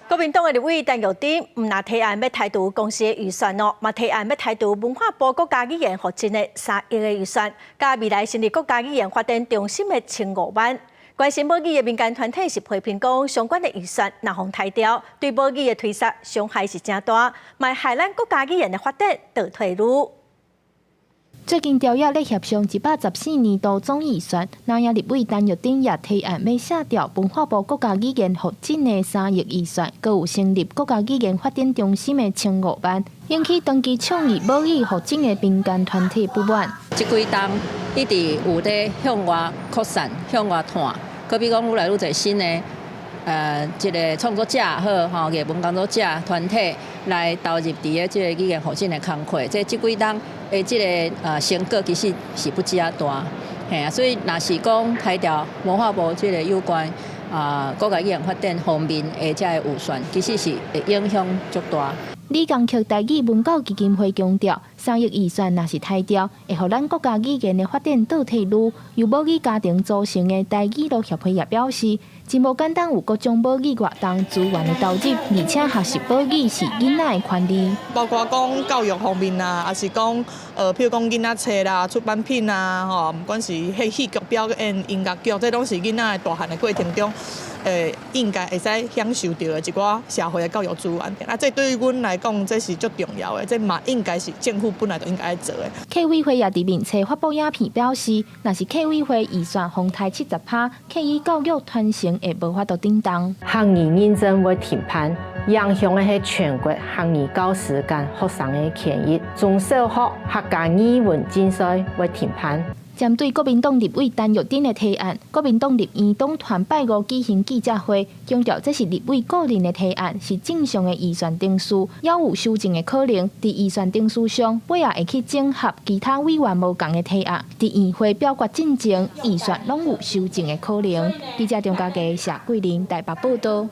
国民党的立委陈玉珍唔拿提案要抬除公司的预算咯，嘛提案要抬除文化部国家语言发展的3亿的预算，加未来成立国家语言发展中心的1500万。关心母语的民间团体是批评讲，相关的预算若互抬掉，对母语的推杀伤害是真大，嘛害咱国家语言的发展倒退路。 最近调业咧协商114年度总预算，南亚立委陈玉珍也提案要下调文化部国家语言发展的3亿预算，佮有成立国家语言发展中心的1500万，引起长期倡议母语发展的民间团体不满。即几冬一直有咧向外扩散、向外探，可比讲愈来愈侪新的一个创作者好艺文工作者团体来投入伫个即个语言发展的工作，即几冬。 诶，即个成果其实是不加大，嘿啊，所以若是讲抬调文化部即个有关国家语言发展方面的这个预算，其实是会影响足大。李江区台语文教基金会强调，3亿预算若是抬调，会互咱国家语言的发展倒退路。由母语家庭组成的台语路协会也表示，真无简单有各种母语活动资源的投入，而且学习母语是囡仔的权利。包括讲教育方面啊，还是讲譬如讲囡仔册啦、出版品啊，吼，不管是戏剧表演、音乐剧，这拢是囡仔的大汉的过程中。 应该会使享受到的一寡社会的教育资源，啊，这对于阮来讲，这是最重要的，这嘛应该是政府本来就应该做的。客委会也伫面册发布影片表示，若是客委会预算丰台70%，客语教育传承会无法度顶当。学语认证会停办，影响的是全国学语教师间学生的权益。中小学客家语文竞赛会停办。 针对国民党立委陈玉珍的提案，国民党立院党团拜五举行记者会，强调这是立委个人的提案，是正常的预算定数，也有修正的可能。伫预算定数上，尾也会去整合其他委员无共的提案。伫院会表决进前，预算拢有修正的可能。记者张家佳、谢桂林台北报道。